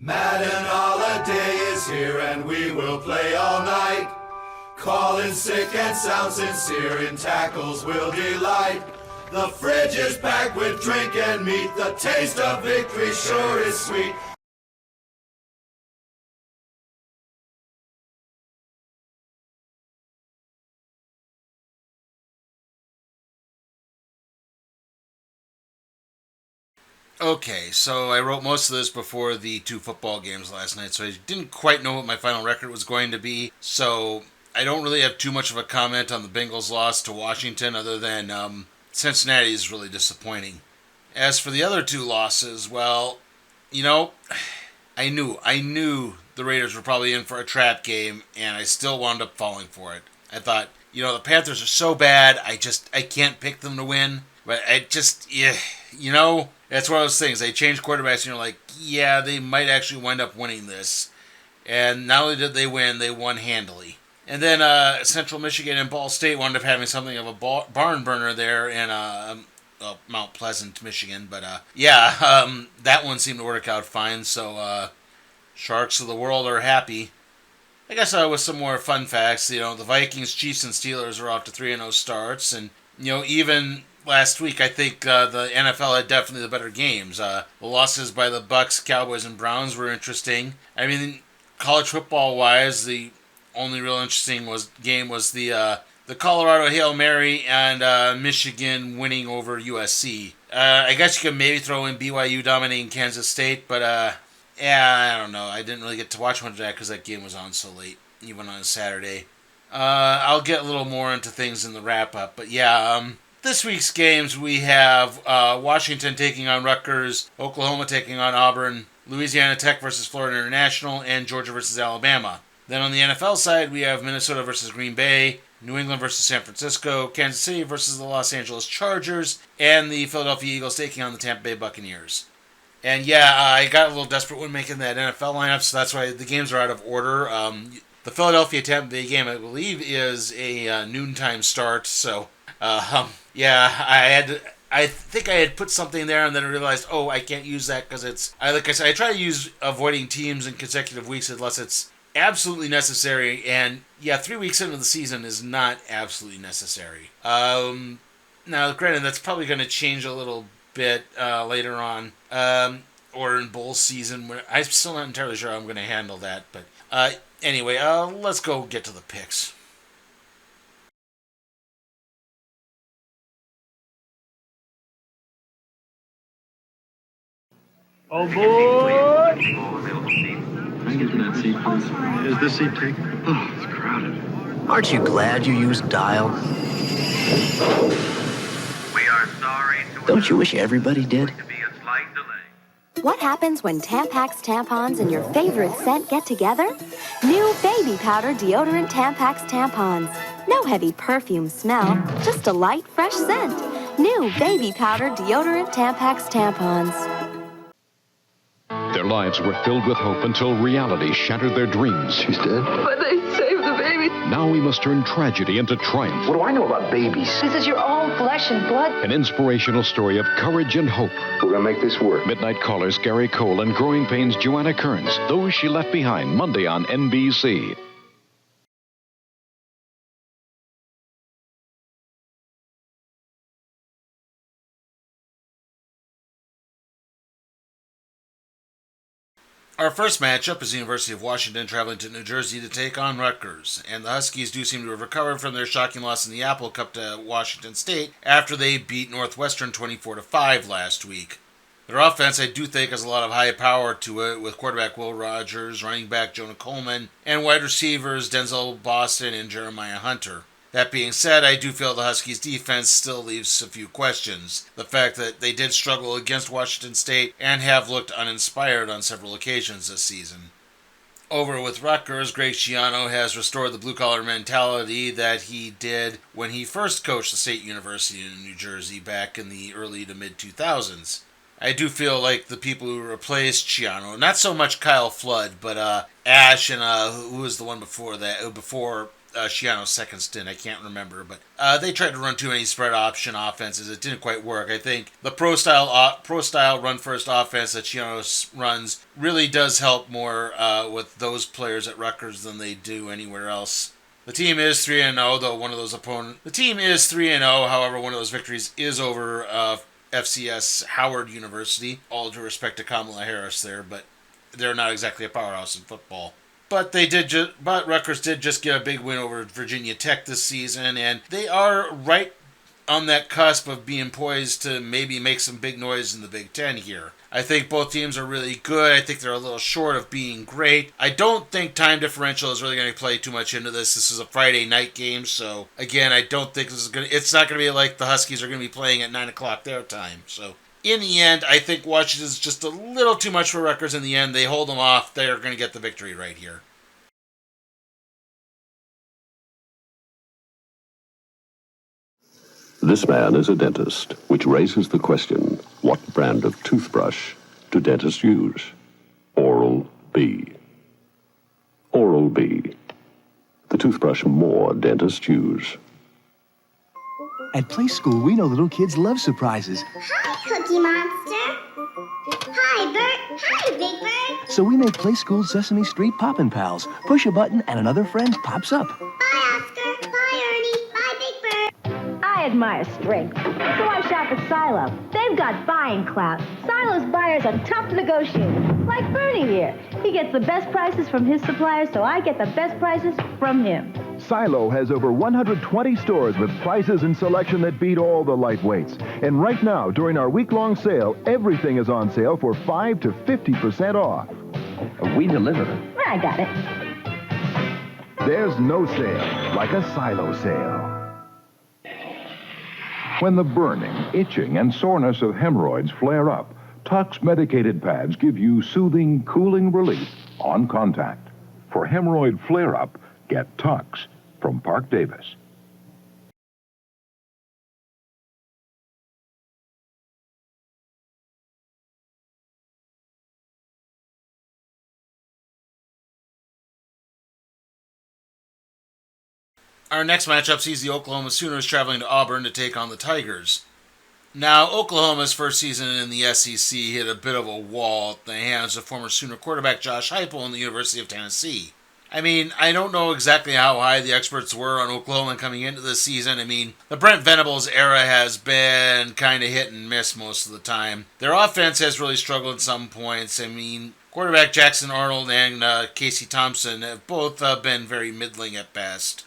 Madden holiday is here and we will play all night. Calling sick and sound sincere, in tackles will delight. The fridge is packed with drink and meat, the taste of victory sure is sweet. Okay, so I wrote most of this before the two football games last night, so I didn't quite know what my final record was going to be. So I don't really have too much of a comment on the Bengals' loss to Washington, other than Cincinnati is really disappointing. As for the other two losses, well, you know, I knew the Raiders were probably in for a trap game, and I still wound up falling for it. I thought, the Panthers are so bad, I can't pick them to win. But that's one of those things. They change quarterbacks, and you're like, yeah, they might actually wind up winning this. And not only did they win, they won handily. And then Central Michigan and Ball State wound up having something of a barn burner there in Mount Pleasant, Michigan. But that one seemed to work out fine. So Sharks of the world are happy. I guess with some more fun facts, the Vikings, Chiefs, and Steelers are off to 3-0 starts. And, even last week, I think the NFL had definitely the better games. The losses by the Bucks, Cowboys, and Browns were interesting. I mean, college football-wise, the only real interesting game was the Colorado Hail Mary and Michigan winning over USC. I guess you could maybe throw in BYU dominating Kansas State, but I don't know. I didn't really get to watch much of that because that game was on so late, even on a Saturday. I'll get a little more into things in the wrap-up, but this week's games we have Washington taking on Rutgers, Oklahoma taking on Auburn, Louisiana Tech versus Florida International, and Georgia versus Alabama. Then on the NFL side, we have Minnesota versus Green Bay, New England versus San Francisco, Kansas City versus the Los Angeles Chargers, and the Philadelphia Eagles taking on the Tampa Bay Buccaneers. And I got a little desperate when making that NFL lineup, so that's why the games are out of order. The Philadelphia-Tampa Bay game, I believe, is a noontime start, so I think I had put something there and then I realized, I can't use that because like I said, I try to use avoiding teams in consecutive weeks unless it's absolutely necessary, and 3 weeks into the season is not absolutely necessary. Now, granted, that's probably going to change a little bit later on, or in bowl season. I'm still not entirely sure how I'm going to handle that, but anyway, let's go get to the picks. Oh boy! Can I get to that seat, please? Is this seat taken? Oh, it's crowded. Aren't you glad you used Dial? We are sorry to Don't you wish everybody did? to be a slight delay. What happens when Tampax tampons and your favorite scent get together? New baby powder deodorant Tampax tampons. No heavy perfume smell, just a light, fresh scent. New baby powder deodorant Tampax tampons. Their lives were filled with hope until reality shattered their dreams. She's dead. But they saved the baby. Now we must turn tragedy into triumph. What do I know about babies? This is your own flesh and blood. An inspirational story of courage and hope. We're gonna make this work. Midnight Callers Gary Cole and Growing Pains Joanna Kearns. Those She Left Behind, Monday on NBC. Our first matchup is the University of Washington traveling to New Jersey to take on Rutgers, and the Huskies do seem to have recovered from their shocking loss in the Apple Cup to Washington State after they beat Northwestern 24-5 last week. Their offense, I do think, has a lot of high power to it, with quarterback Will Rogers, running back Jonah Coleman, and wide receivers Denzel Boston and Jeremiah Hunter. That being said, I do feel the Huskies' defense still leaves a few questions. The fact that they did struggle against Washington State and have looked uninspired on several occasions this season. Over with Rutgers, Greg Schiano has restored the blue-collar mentality that he did when he first coached the State University in New Jersey back in the early to mid-2000s. I do feel like the people who replaced Schiano, not so much Kyle Flood, but Ash and who was the one before that, before Schiano's second stint. I can't remember, but they tried to run too many spread option offenses. It didn't quite work. I think the pro style run first offense that Schiano runs really does help more with those players at Rutgers than they do anywhere else. The team is 3-0, though one of those opponents. The team is 3-0. However, one of those victories is over FCS Howard University. All due respect to Kamala Harris there, but they're not exactly a powerhouse in football. But Rutgers did just get a big win over Virginia Tech this season, and they are right on that cusp of being poised to maybe make some big noise in the Big Ten here. I think both teams are really good. I think they're a little short of being great. I don't think time differential is really going to play too much into this. This is a Friday night game, so again, I don't think it's not going to be like the Huskies are going to be playing at 9 o'clock their time. So in the end, I think Washington's just a little too much for Rutgers in the end. They hold them off. They're going to get the victory right here. This man is a dentist, which raises the question, what brand of toothbrush do dentists use? Oral-B. Oral-B, the toothbrush more dentists use. At Play School, we know little kids love surprises. Hi, Cookie Monster. Hi, Bert. Hi, Big Bird. So we make Play School Sesame Street Poppin' Pals. Push a button and another friend pops up. Bye, Oscar. Bye, Ernie. Bye, Big Bird. I admire strength, so I shop at Silo. They've got buying clout. Silo's buyers are tough negotiators, like Bernie here. He gets the best prices from his suppliers, so I get the best prices from him. Silo has over 120 stores with prices and selection that beat all the lightweights. And right now, during our week-long sale, everything is on sale for 5 to 50% off. We deliver. I got it. There's no sale like a Silo sale. When the burning, itching, and soreness of hemorrhoids flare up, Tux medicated pads give you soothing, cooling relief on contact. For hemorrhoid flare-up, get Tux from Park Davis. Our next matchup sees the Oklahoma Sooners traveling to Auburn to take on the Tigers. Now, Oklahoma's first season in the SEC hit a bit of a wall at the hands of former Sooner quarterback Josh Heupel in the University of Tennessee. I mean, I don't know exactly how high the experts were on Oklahoma coming into this season. I mean, the Brent Venables era has been kind of hit and miss most of the time. Their offense has really struggled at some points. I mean, quarterback Jackson Arnold and Casey Thompson have both been very middling at best.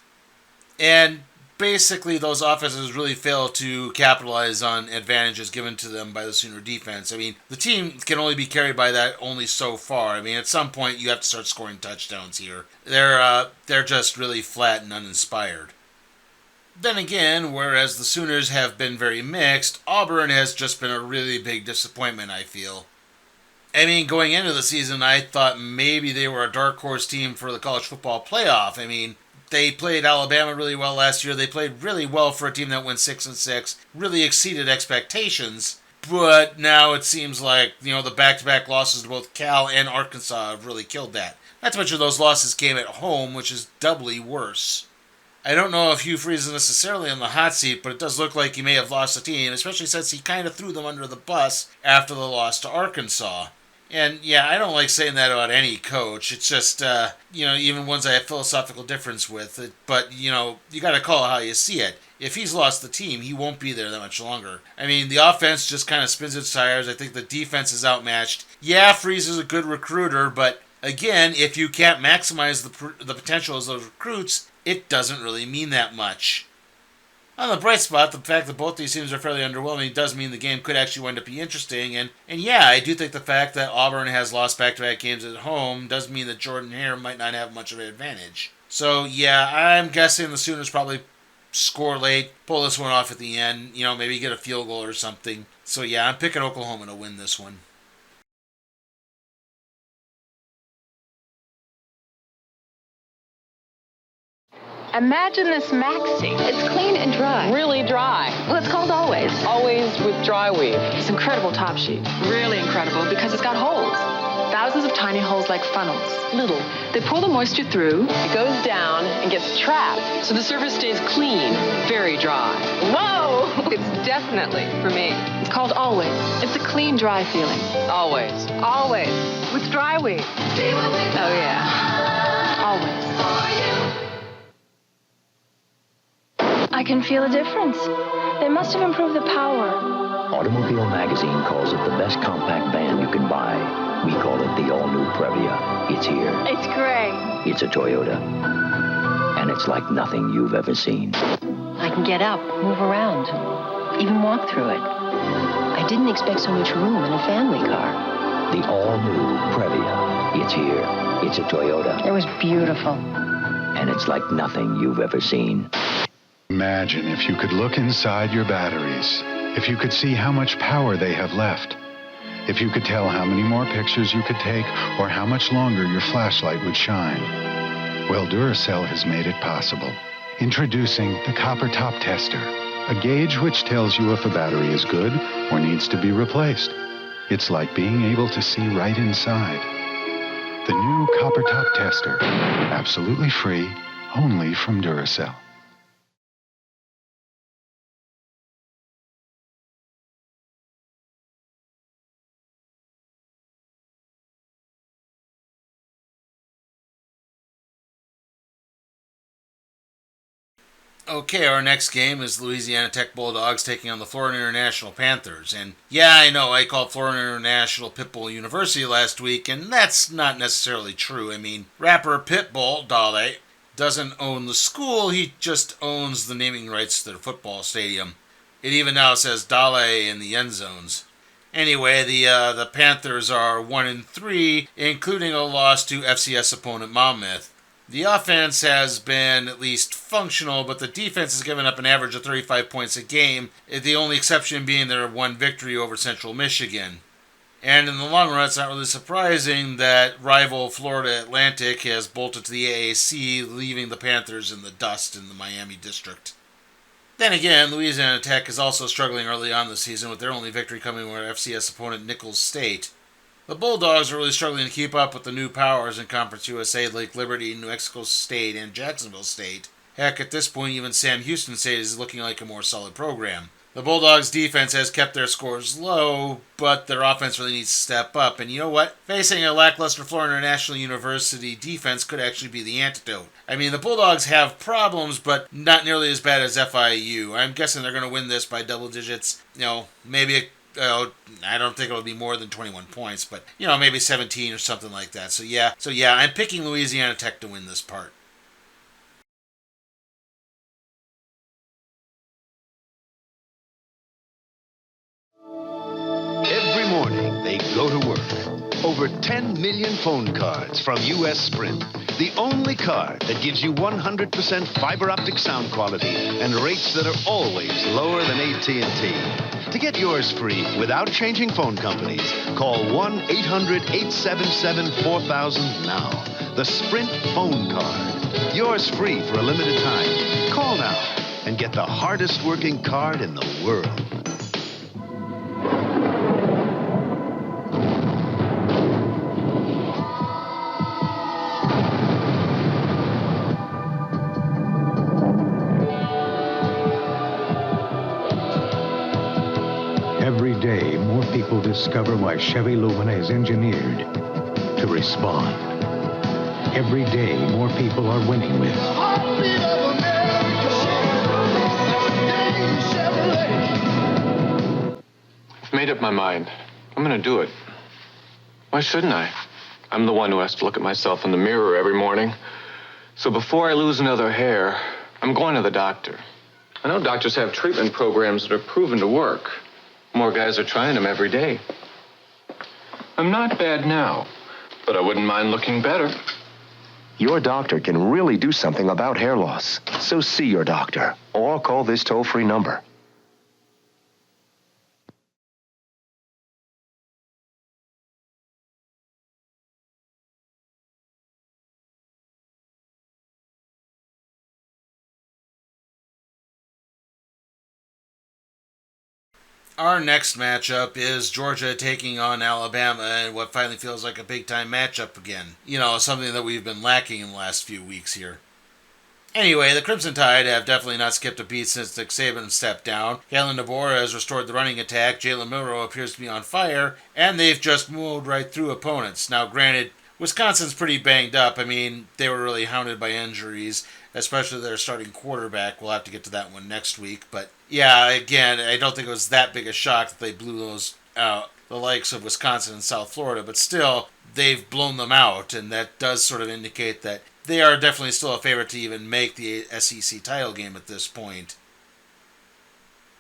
And basically, those offenses really fail to capitalize on advantages given to them by the Sooner defense. I mean, the team can only be carried by that only so far. I mean, at some point, you have to start scoring touchdowns here. They're just really flat and uninspired. Then again, whereas the Sooners have been very mixed, Auburn has just been a really big disappointment, I feel. I mean, going into the season, I thought maybe they were a dark horse team for the college football playoff. I mean, they played Alabama really well last year. They played really well for a team that went 6-6. Really exceeded expectations. But now it seems like, the back-to-back losses to both Cal and Arkansas have really killed that. Not to mention those losses came at home, which is doubly worse. I don't know if Hugh Freeze is necessarily on the hot seat, but it does look like he may have lost the team, especially since he kind of threw them under the bus after the loss to Arkansas. And, yeah, I don't like saying that about any coach. It's just, even ones I have philosophical difference with. But, you got to call it how you see it. If he's lost the team, he won't be there that much longer. I mean, the offense just kind of spins its tires. I think the defense is outmatched. Yeah, Freeze is a good recruiter, but, again, if you can't maximize the potential of those recruits, it doesn't really mean that much. On the bright spot, the fact that both these teams are fairly underwhelming does mean the game could actually wind up being interesting. And yeah, I do think the fact that Auburn has lost back-to-back games at home does mean that Jordan Hare might not have much of an advantage. So yeah, I'm guessing the Sooners probably score late, pull this one off at the end, maybe get a field goal or something. So yeah, I'm picking Oklahoma to win this one. Imagine this maxi. It's clean and dry. Really dry. Well, it's called Always. Always with dry weave. It's incredible top sheet. Really incredible because it's got holes. Thousands of tiny holes like funnels. Little. They pull the moisture through. It goes down and gets trapped. So the surface stays clean, very dry. Whoa! It's definitely for me. It's called Always. It's a clean, dry feeling. Always. Always. With dry weed. Oh, yeah. Always. I can feel a difference. They must have improved the power. Automobile Magazine calls it the best compact van you can buy. We call it the all-new Previa. It's here. It's gray. It's a Toyota. And it's like nothing you've ever seen. I can get up, move around, even walk through it. I didn't expect so much room in a family car. The all-new Previa. It's here. It's a Toyota. It was beautiful. And it's like nothing you've ever seen. Imagine if you could look inside your batteries. If you could see how much power they have left. If you could tell how many more pictures you could take or how much longer your flashlight would shine. Well, Duracell has made it possible. Introducing the Copper Top Tester, a gauge which tells you if a battery is good or needs to be replaced. It's like being able to see right inside. The new Copper Top Tester, absolutely free, only from Duracell. Okay, our next game is Louisiana Tech Bulldogs taking on the Florida International Panthers. And yeah, I know I called Florida International Pitbull University last week, and that's not necessarily true. I mean, rapper Pitbull, Dale, doesn't own the school, he just owns the naming rights to their football stadium. It even now says Dale in the end zones. Anyway, the Panthers are 1-3, including a loss to FCS opponent Monmouth. The offense has been at least functional, but the defense has given up an average of 35 points a game, the only exception being their one victory over Central Michigan. And in the long run, it's not really surprising that rival Florida Atlantic has bolted to the AAC, leaving the Panthers in the dust in the Miami district. Then again, Louisiana Tech is also struggling early on this season, with their only victory coming over FCS opponent Nicholls State. The Bulldogs are really struggling to keep up with the new powers in Conference USA like Liberty, New Mexico State, and Jacksonville State. Heck, at this point, even Sam Houston State is looking like a more solid program. The Bulldogs' defense has kept their scores low, but their offense really needs to step up. And you know what? Facing a lackluster Florida International University defense could actually be the antidote. I mean, the Bulldogs have problems, but not nearly as bad as FIU. I'm guessing they're going to win this by double digits. Maybe I don't think it'll be more than 21 points, but, maybe 17 or something like that. So yeah, I'm picking Louisiana Tech to win this part. Every morning, they go to work. Over 10 million phone cards from U.S. Sprint. The only card that gives you 100% fiber optic sound quality and rates that are always lower than AT&T. To get yours free without changing phone companies, call 1-800-877-4000 now. The Sprint phone card. Yours free for a limited time. Call now and get the hardest working card in the world. Every day, more people discover why Chevy Lumina is engineered to respond. Every day, more people are winning with I've made up my mind. I'm going to do it. Why shouldn't I? I'm the one who has to look at myself in the mirror every morning. So before I lose another hair, I'm going to the doctor. I know doctors have treatment programs that are proven to work. More guys are trying them every day. I'm not bad now, but I wouldn't mind looking better. Your doctor can really do something about hair loss. So see your doctor or call this toll-free number. Our next matchup is Georgia taking on Alabama in what finally feels like a big-time matchup again. Something that we've been lacking in the last few weeks here. Anyway, the Crimson Tide have definitely not skipped a beat since Nick Saban stepped down. Kalen DeBoer has restored the running attack, Jalen Milroe appears to be on fire, and they've just moved right through opponents. Now, granted, Wisconsin's pretty banged up. I mean, they were really hounded by injuries, especially their starting quarterback. We'll have to get to that one next week. But, yeah, again, I don't think it was that big a shock that they blew those out, the likes of Wisconsin and South Florida. But still, they've blown them out, and that does sort of indicate that they are definitely still a favorite to even make the SEC title game at this point.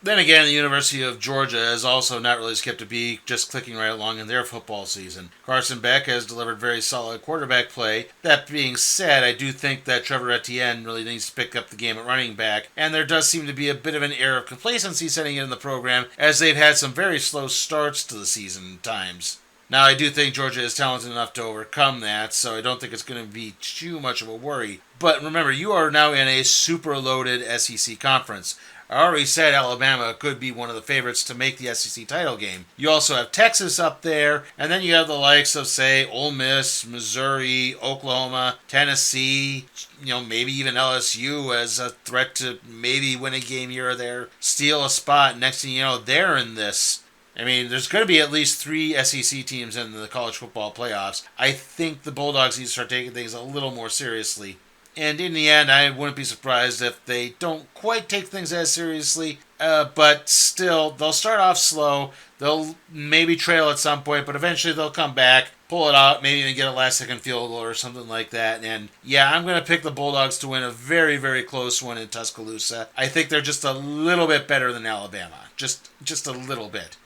Then again, the University of Georgia has also not really skipped a beat, just clicking right along in their football season. Carson Beck has delivered very solid quarterback play. That being said, I do think that Trevor Etienne really needs to pick up the game at running back, and there does seem to be a bit of an air of complacency setting in the program, as they've had some very slow starts to the season at times. Now, I do think Georgia is talented enough to overcome that, so I don't think it's going to be too much of a worry. But remember, you are now in a super loaded SEC conference. I already said Alabama could be one of the favorites to make the SEC title game. You also have Texas up there, and then you have the likes of, say, Ole Miss, Missouri, Oklahoma, Tennessee, maybe even LSU as a threat to maybe win a game here or there, steal a spot. Next thing you know, they're in this. I mean, there's going to be at least 3 SEC teams in the college football playoffs. I think the Bulldogs need to start taking things a little more seriously. And in the end, I wouldn't be surprised if they don't quite take things as seriously. But still, they'll start off slow. They'll maybe trail at some point, but eventually they'll come back, pull it out, maybe even get a last-second field goal or something like that. And yeah, I'm going to pick the Bulldogs to win a very, very close one in Tuscaloosa. I think they're just a little bit better than Alabama. Just a little bit.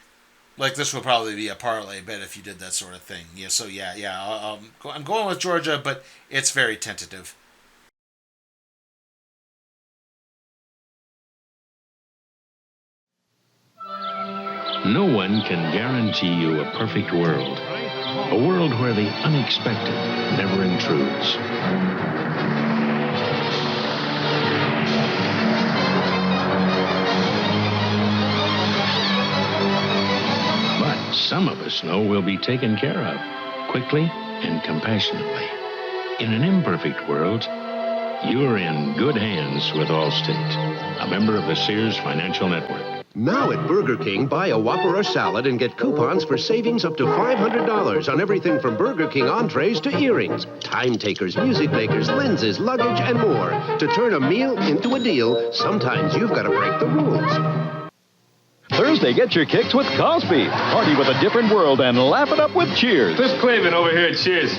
Like, this would probably be a parlay bet if you did that sort of thing. Yeah, so yeah. I'm going with Georgia, but it's very tentative. No one can guarantee you a perfect world. A world where the unexpected never intrudes. But some of us know we'll be taken care of, quickly and compassionately. In an imperfect world, you're in good hands with Allstate, a member of the Sears Financial Network. Now at Burger King, buy a Whopper or salad and get coupons for savings up to $500 on everything from Burger King entrees to earrings, time takers, music makers, lenses, luggage, and more. To turn a meal into a deal, sometimes you've got to break the rules. Thursday, get your kicks with Cosby. Party with a different world and laugh it up with Cheers. Cliff Clavin over here at Cheers.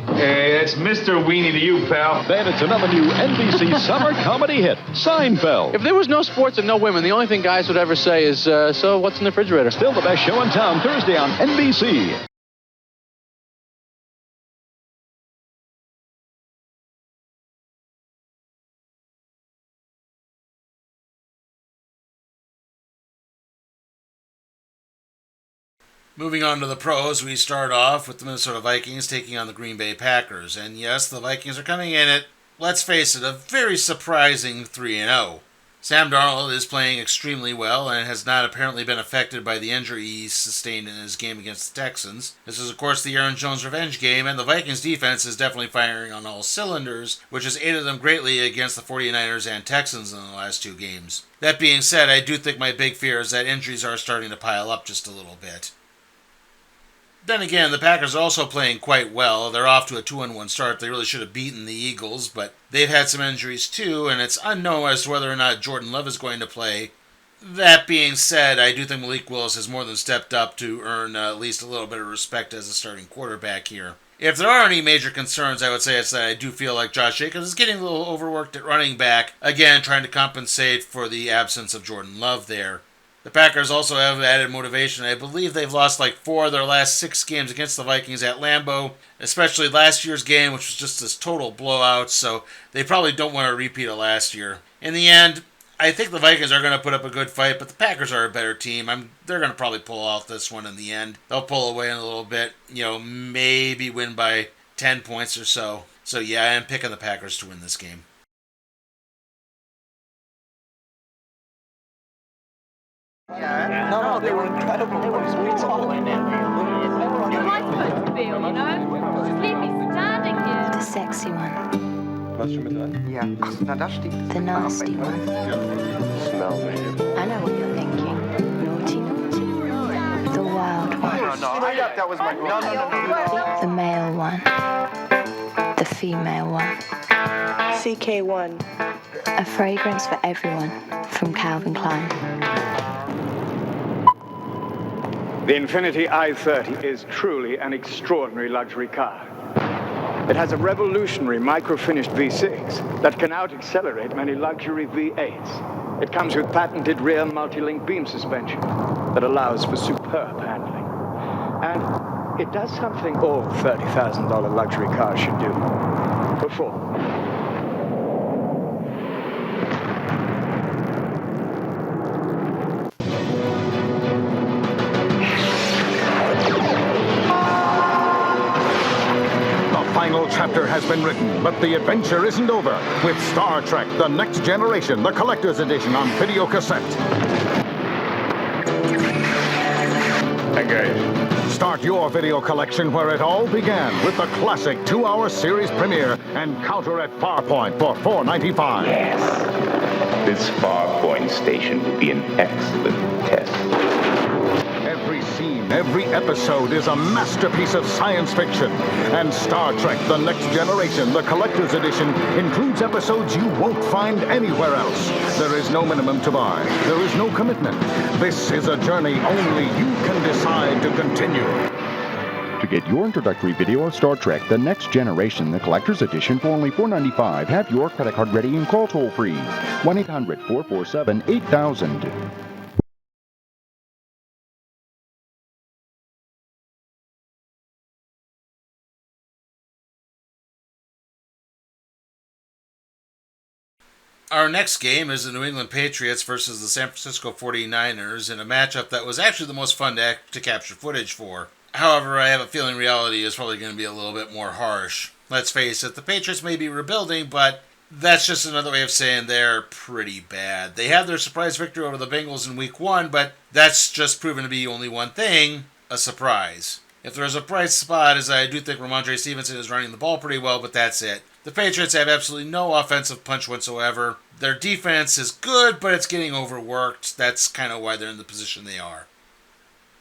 Hey, that's Mr. Weenie to you, pal. Then it's another new NBC summer comedy hit, Seinfeld. If there was no sports and no women, the only thing guys would ever say is, so what's in the refrigerator? Still the best show in town, Thursday on NBC. Moving on to the pros, we start off with the Minnesota Vikings taking on the Green Bay Packers. And yes, the Vikings are coming in at, let's face it, a very surprising 3-0. Sam Darnold is playing extremely well and has not apparently been affected by the injury he sustained in his game against the Texans. This is, of course, the Aaron Jones revenge game, and the Vikings defense is definitely firing on all cylinders, which has aided them greatly against the 49ers and Texans in the last 2 games. That being said, I do think my big fear is that injuries are starting to pile up just a little bit. Then again, the Packers are also playing quite well. They're off to a 2-1 start. They really should have beaten the Eagles, but they've had some injuries too, and it's unknown as to whether or not Jordan Love is going to play. That being said, I do think Malik Willis has more than stepped up to earn at least a little bit of respect as a starting quarterback here. If there are any major concerns, I would say it's that I do feel like Josh Jacobs is getting a little overworked at running back, again trying to compensate for the absence of Jordan Love there. The Packers also have added motivation. I believe they've lost like 4 of their last 6 games against the Vikings at Lambeau, especially last year's game, which was just this total blowout, so they probably don't want a repeat of last year. In the end, I think the Vikings are going to put up a good fight, but the Packers are a better team. They're going to probably pull out this one in the end. They'll pull away in a little bit, maybe win by 10 points or so. So yeah, I am picking the Packers to win this game. Yeah. No, they were incredible. What are you talking about? You're my supposed to feel, you know? Just leave me standing here. The sexy one. Was schon mit dran? Ja. Ach, na, das stinkt. The nasty one. Smell me. I know what you're thinking. Naughty, naughty. The wild one. No, that was my no. The male one. The female one. CK1. A fragrance for everyone from Calvin Klein. The Infiniti i30 is truly an extraordinary luxury car. It has a revolutionary micro-finished V6 that can out-accelerate many luxury V8s. It comes with patented rear multi-link beam suspension that allows for superb handling. And it does something all $30,000 luxury cars should do. Perform. Final chapter has been written, but the adventure isn't over with Star Trek: The Next Generation, the Collector's Edition on video cassette. Engage. Start your video collection where it all began with the classic 2-hour series premiere and counter at Farpoint for $4.95. Yes. This Farpoint station will be an excellent test. Every scene, every episode is a masterpiece of science fiction. And Star Trek: The Next Generation, the Collector's Edition, includes episodes you won't find anywhere else. There is no minimum to buy. There is no commitment. This is a journey only you can decide to continue. To get your introductory video of Star Trek: The Next Generation, the Collector's Edition for only $4.95, have your credit card ready and call toll-free. 1-800-447-8000. Our next game is the New England Patriots versus the San Francisco 49ers in a matchup that was actually the most fun to capture footage for. However, I have a feeling reality is probably going to be a little bit more harsh. Let's face it, the Patriots may be rebuilding, but that's just another way of saying they're pretty bad. They had their surprise victory over the Bengals in Week 1, but that's just proven to be only one thing, a surprise. If there's a bright spot, is I do think Ramondre Stevenson is running the ball pretty well, but that's it. The Patriots have absolutely no offensive punch whatsoever. Their defense is good, but it's getting overworked. That's kind of why they're in the position they are.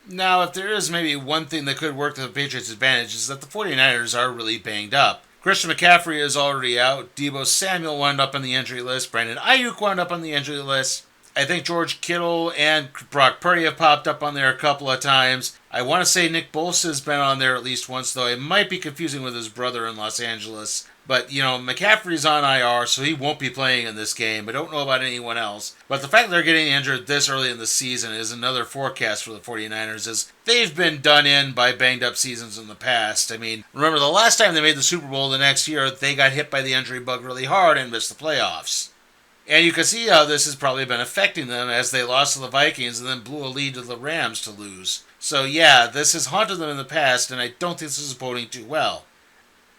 Now, if there is maybe one thing that could work to the Patriots' advantage, is that the 49ers are really banged up. Christian McCaffrey is already out. Deebo Samuel wound up on the injury list. Brandon Ayuk wound up on the injury list. I think George Kittle and Brock Purdy have popped up on there a couple of times. I want to say Nick Bosa has been on there at least once, though it might be confusing with his brother in Los Angeles. But, you know, McCaffrey's on IR, so he won't be playing in this game. I don't know about anyone else. But the fact that they're getting injured this early in the season is another forecast for the 49ers, as they've been done in by banged-up seasons in the past. I mean, remember the last time they made the Super Bowl the next year, they got hit by the injury bug really hard and missed the playoffs. And you can see how this has probably been affecting them as they lost to the Vikings and then blew a lead to the Rams to lose. So yeah, this has haunted them in the past, and I don't think this is boding too well.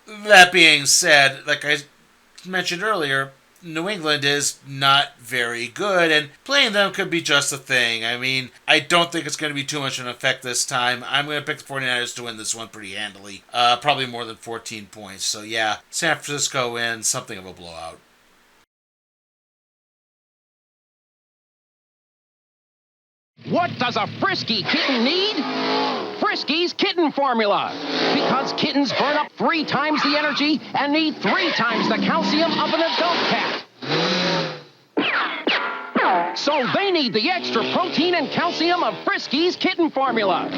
That being said, like I mentioned earlier, New England is not very good, and playing them could be just a thing. I mean, I don't think it's going to be too much of an effect this time. I'm going to pick the 49ers to win this one pretty handily. Probably more than 14 points. So yeah, San Francisco wins, something of a blowout. What does a frisky kitten need? Frisky's Kitten Formula. Because kittens burn up 3 times the energy and need 3 times the calcium of an adult cat. So they need the extra protein and calcium of Frisky's Kitten Formula.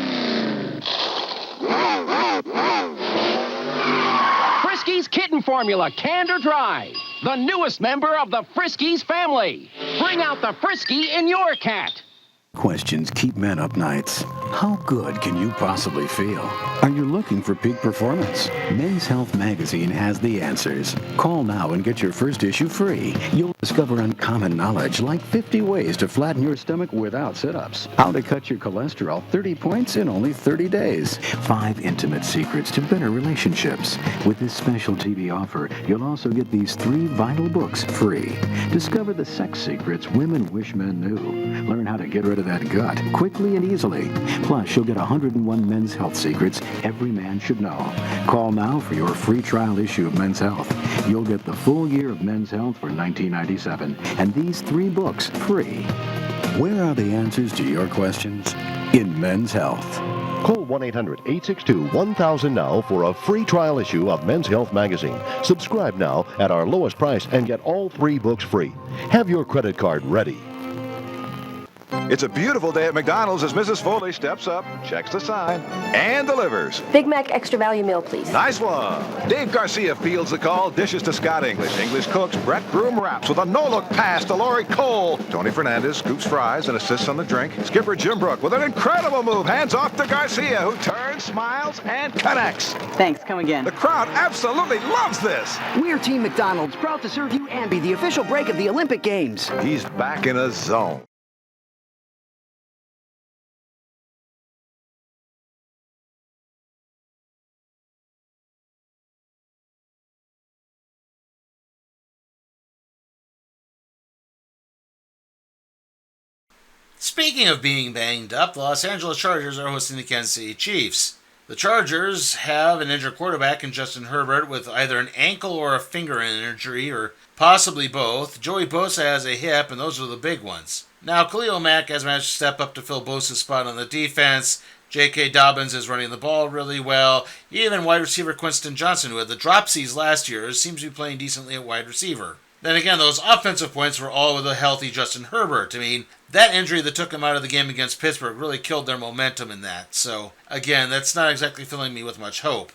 Frisky's Kitten Formula, canned or dry. The newest member of the Friskies family. Bring out the Frisky in your cat. Questions keep men up nights. How good can you possibly feel? Are you looking for peak performance? Men's Health magazine has the answers. Call now and get your first issue free. You'll discover uncommon knowledge like 50 ways to flatten your stomach without sit-ups, how to cut your cholesterol 30 points in only 30 days, 5 intimate secrets to better relationships. With this special TV offer, you'll also get these 3 vital books free. Discover the sex secrets women wish men knew. Learn how to get rid of that gut quickly and easily. Plus, you'll get 101 Men's Health secrets every man should know. Call now for your free trial issue of Men's Health. You'll get the full year of Men's Health for $19.97 and these 3 books free. Where are the answers to your questions? In Men's Health. Call 1-800-862-1000 now for a free trial issue of Men's Health magazine. Subscribe now at our lowest price and get all 3 books free. Have your credit card ready. It's a beautiful day at McDonald's as Mrs. Foley steps up, checks the sign, and delivers. Big Mac extra value meal, please. Nice one. Dave Garcia fields the call, dishes to Scott English. English cooks, Brett Broom wraps with a no-look pass to Lori Cole. Tony Fernandez scoops fries and assists on the drink. Skipper Jim Brook with an incredible move, hands off to Garcia, who turns, smiles, and connects. Thanks, come again. The crowd absolutely loves this. We're Team McDonald's, proud to serve you and be the official break of the Olympic Games. He's back in a zone. Speaking of being banged up, the Los Angeles Chargers are hosting the Kansas City Chiefs. The Chargers have an injured quarterback in Justin Herbert with either an ankle or a finger injury, or possibly both. Joey Bosa has a hip, and those are the big ones. Now, Khalil Mack has managed to step up to fill Bosa's spot on the defense. J.K. Dobbins is running the ball really well. Even wide receiver Quinton Johnson, who had the dropsies last year, seems to be playing decently at wide receiver. Then again, those offensive points were all with a healthy Justin Herbert. I mean, that injury that took him out of the game against Pittsburgh really killed their momentum in that. So, again, that's not exactly filling me with much hope.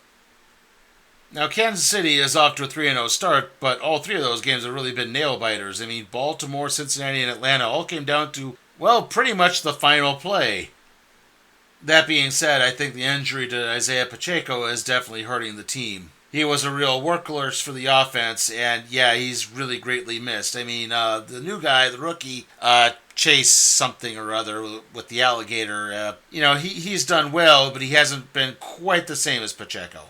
Now, Kansas City is off to a 3-0 start, but all 3 of those games have really been nail-biters. I mean, Baltimore, Cincinnati, and Atlanta all came down to, well, pretty much the final play. That being said, I think the injury to Isaiah Pacheco is definitely hurting the team. He was a real workhorse for the offense, and yeah, he's really greatly missed. I mean, the new guy, the rookie, Chase something or other with the alligator, he's done well, but he hasn't been quite the same as Pacheco.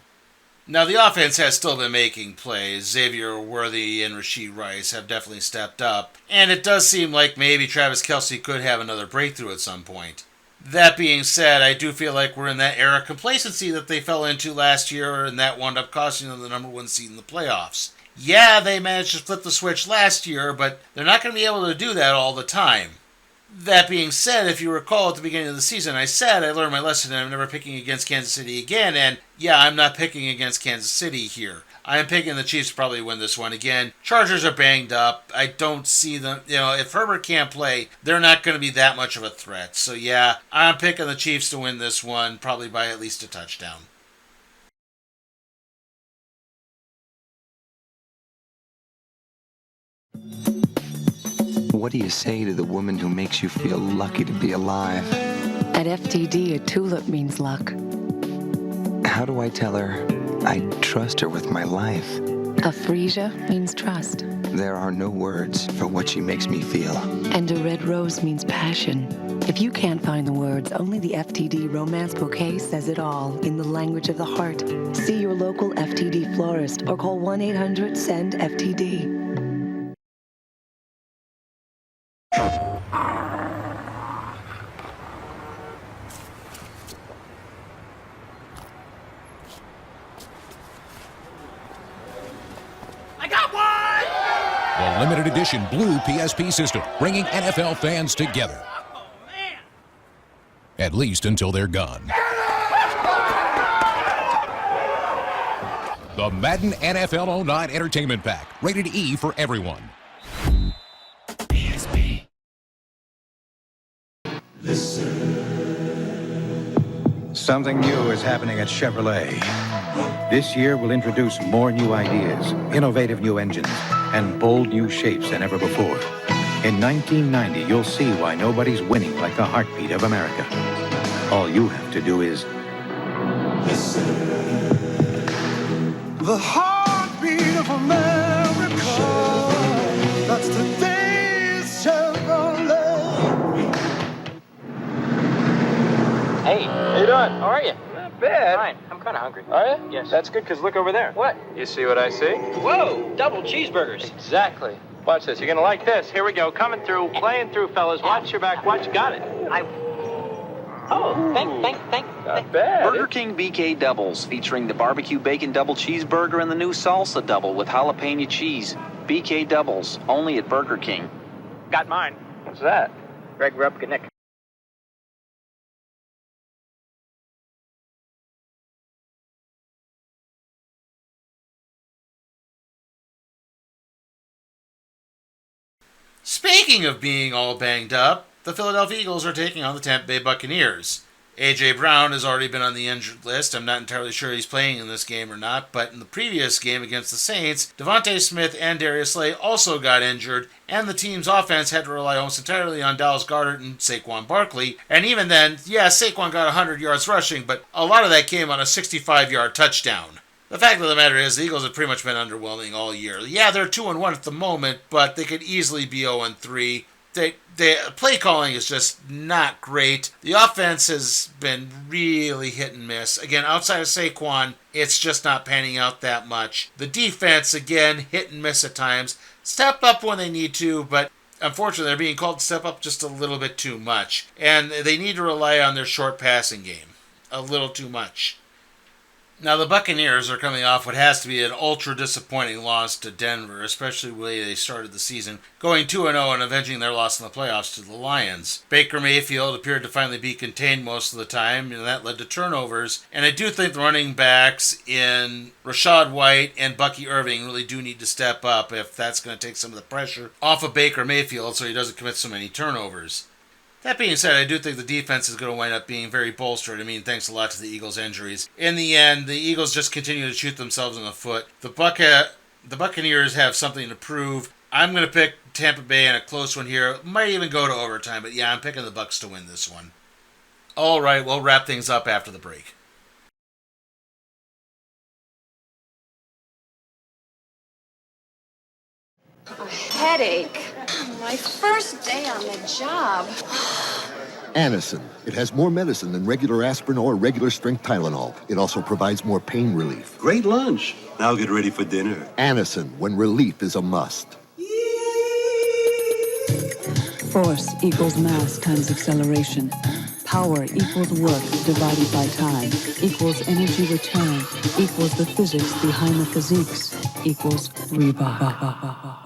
Now, the offense has still been making plays. Xavier Worthy and Rashee Rice have definitely stepped up, and it does seem like maybe Travis Kelce could have another breakthrough at some point. That being said, I do feel like we're in that era of complacency that they fell into last year, and that wound up costing them the number 1 seed in the playoffs. Yeah, they managed to flip the switch last year, but they're not going to be able to do that all the time. That being said, if you recall at the beginning of the season, I said I learned my lesson and I'm never picking against Kansas City again, and yeah, I'm not picking against Kansas City here. I am picking the Chiefs to probably win this one again. Chargers are banged up. I don't see them, if Herbert can't play, they're not going to be that much of a threat. So yeah, I'm picking the Chiefs to win this one, probably by at least a touchdown. What do you say to the woman who makes you feel lucky to be alive? At FTD, a tulip means luck. How do I tell her I trust her with my life? A freesia means trust. There are no words for what she makes me feel. And a red rose means passion. If you can't find the words, only the FTD Romance Bouquet says it all in the language of the heart. See your local FTD florist or call 1-800-SEND-FTD. The limited edition blue PSP system, bringing NFL fans together. At least until they're gone. The Madden NFL 09 Entertainment Pack, rated E for everyone. PSP. Something new is happening at Chevrolet. This year will introduce more new ideas, innovative new engines, and bold new shapes than ever before. In 1990, you'll see why nobody's winning like the heartbeat of America. All you have to do is... The heartbeat of America. That's today's Chevrolet. Hey, how you doing? How are you? Not bad. Fine. I'm kind of hungry. Are you? Yes. That's good, because look over there. What? You see what I see? Whoa, double cheeseburgers. Exactly. Watch this. You're going to like this. Here we go. Coming through, playing through, fellas. Watch your back. Watch. Got it. Oh, thank. Not bad. Burger King BK Doubles, featuring the barbecue bacon double cheeseburger and the new salsa double with jalapeno cheese. BK Doubles, only at Burger King. Got mine. What's that? Greg Rupke-Nick. Speaking of being all banged up, the Philadelphia Eagles are taking on the Tampa Bay Buccaneers. A.J. Brown has already been on the injured list. I'm not entirely sure he's playing in this game or not, but in the previous game against the Saints, Devontae Smith and Darius Slay also got injured, and the team's offense had to rely almost entirely on Dallas Goedert and Saquon Barkley. And even then, yeah, Saquon got 100 yards rushing, but a lot of that came on a 65-yard touchdown. The fact of the matter is, the Eagles have pretty much been underwhelming all year. Yeah, they're 2-1 at the moment, but they could easily be 0-3. The play calling is just not great. The offense has been really hit and miss. Again, outside of Saquon, it's just not panning out that much. The defense, again, hit and miss at times. Step up when they need to, but unfortunately they're being called to step up just a little bit too much. And they need to rely on their short passing game a little too much. Now, the Buccaneers are coming off what has to be an ultra-disappointing loss to Denver, especially the way they started the season, going 2-0 and avenging their loss in the playoffs to the Lions. Baker Mayfield appeared to finally be contained most of the time, and that led to turnovers. And I do think the running backs in Rashad White and Bucky Irving really do need to step up if that's going to take some of the pressure off of Baker Mayfield so he doesn't commit so many turnovers. That being said, I do think the defense is going to wind up being very bolstered. I mean, thanks a lot to the Eagles' injuries. In the end, the Eagles just continue to shoot themselves in the foot. The Buccaneers have something to prove. I'm going to pick Tampa Bay in a close one here. Might even go to overtime, but yeah, I'm picking the Bucs to win this one. All right, we'll wrap things up after the break. A headache. My first day on the job. Anacin. It has more medicine than regular aspirin or regular strength Tylenol. It also provides more pain relief. Great lunch. Now get ready for dinner. Anacin, when relief is a must. Force equals mass times acceleration. Power equals work divided by time, equals energy return, equals the physics behind the physiques, equals Reebok.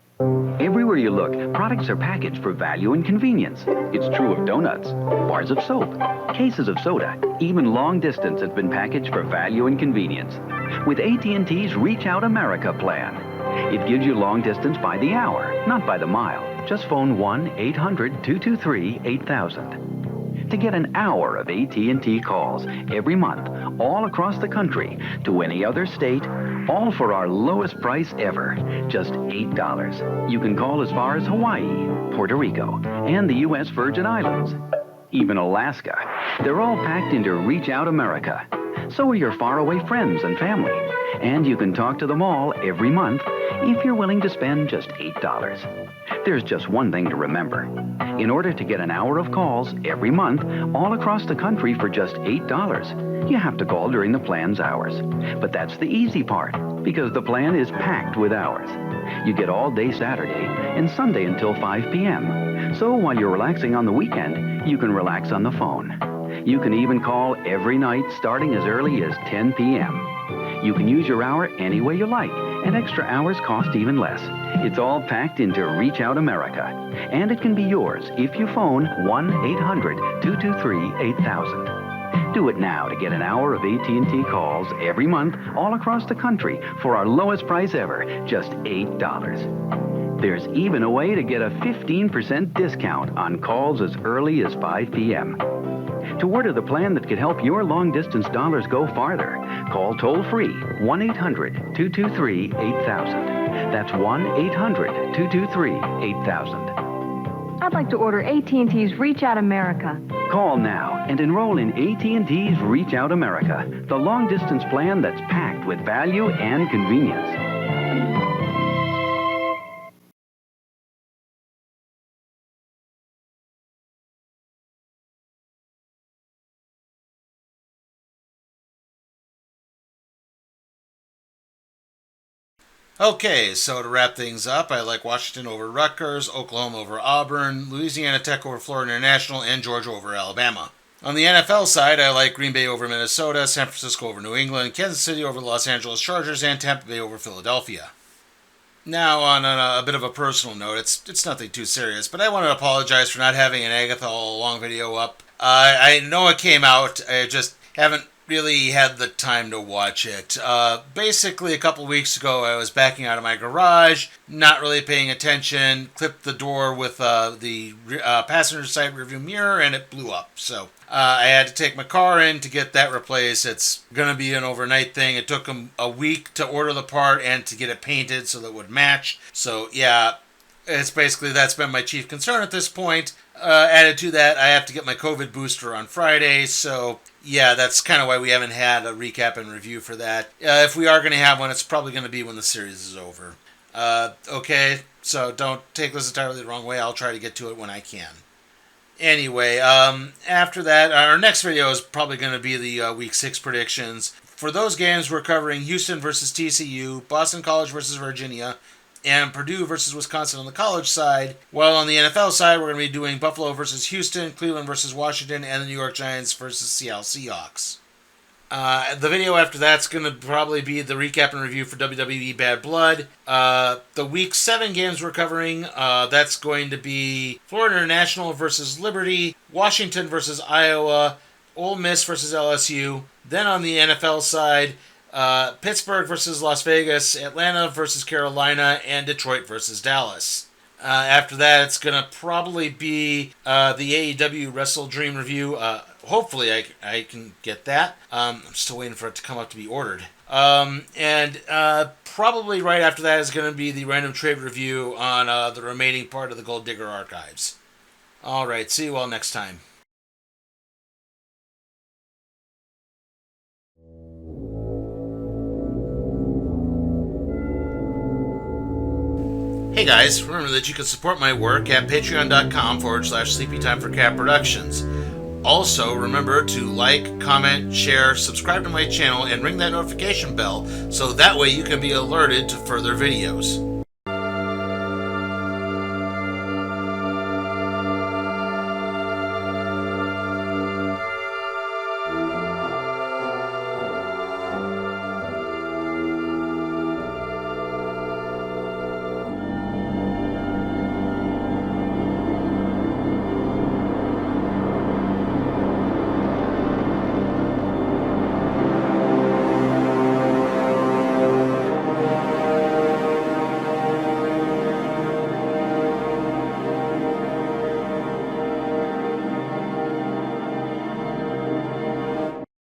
Everywhere you look, products are packaged for value and convenience. It's true of donuts, bars of soap, cases of soda, even long distance has been packaged for value and convenience. With AT&T's Reach Out America plan, it gives you long distance by the hour, not by the mile. Just phone 1-800-223-8000. To get an hour of AT&T calls every month, all across the country, to any other state, all for our lowest price ever, just $8. You can call as far as Hawaii, Puerto Rico, and the U.S. Virgin Islands, even Alaska. They're all packed into Reach Out America. So are your faraway friends and family. And you can talk to them all every month if you're willing to spend just $8. There's just one thing to remember. In order to get an hour of calls every month all across the country for just $8, you have to call during the plan's hours. But that's the easy part, because the plan is packed with hours. You get all day Saturday and Sunday until 5 p.m. So while you're relaxing on the weekend, you can relax on the phone. You can even call every night starting as early as 10 p.m. You can use your hour any way you like, and extra hours cost even less. It's all packed into Reach Out America, and it can be yours if you phone 1-800-223-8000. Do it now to get an hour of AT&T calls every month all across the country for our lowest price ever, just $8. There's even a way to get a 15% discount on calls as early as 5 p.m. To order the plan that could help your long-distance dollars go farther, call toll-free 1-800-223-8000. That's 1-800-223-8000. I'd like to order AT&T's Reach Out America. Call now and enroll in AT&T's Reach Out America, the long-distance plan that's packed with value and convenience. Okay, so to wrap things up, I like Washington over Rutgers, Oklahoma over Auburn, Louisiana Tech over Florida International, and Georgia over Alabama. On the NFL side, I like Green Bay over Minnesota, San Francisco over New England, Kansas City over the Los Angeles Chargers, and Tampa Bay over Philadelphia. Now, on a bit of a personal note, it's nothing too serious, but I want to apologize for not having an Agatha All Along video up. I know it came out, I just haven't really had the time to watch it. Basically, a couple weeks ago, I was backing out of my garage, not really paying attention, clipped the door with the passenger side rearview mirror, and it blew up. So I had to take my car in to get that replaced. It's going to be an overnight thing. It took them a week to order the part and to get it painted so that it would match. So yeah, it's basically, that's been my chief concern at this point. Added to that, I have to get my COVID booster on Friday, so yeah, that's kind of why we haven't had a recap and review for that. If we are going to have one, it's probably going to be when the series is over. Okay, so don't take this entirely the wrong way. I'll try to get to it when I can. Anyway, after that, our next video is probably going to be the Week 6 predictions. For those games, we're covering Houston versus TCU, Boston College versus Virginia, and Purdue versus Wisconsin on the college side. While on the NFL side, we're going to be doing Buffalo versus Houston, Cleveland versus Washington, and the New York Giants versus Seattle Seahawks. The video after that's going to probably be the recap and review for WWE Bad Blood. The Week 7 games we're covering, that's going to be Florida International versus Liberty, Washington versus Iowa, Ole Miss versus LSU. Then on the NFL side, Pittsburgh versus Las Vegas, Atlanta versus Carolina, and Detroit versus Dallas. After that, it's going to probably be the AEW Wrestle Dream review. Hopefully I can get that. I'm still waiting for it to come up to be ordered. And probably right after that is going to be the Random Trade review on the remaining part of the Gold Digger Archives. Alright, see you all next time. Hey guys, remember that you can support my work at patreon.com/sleepytimeforcat productions. Also, remember to like, comment, share, subscribe to my channel, and ring that notification bell so that way you can be alerted to further videos.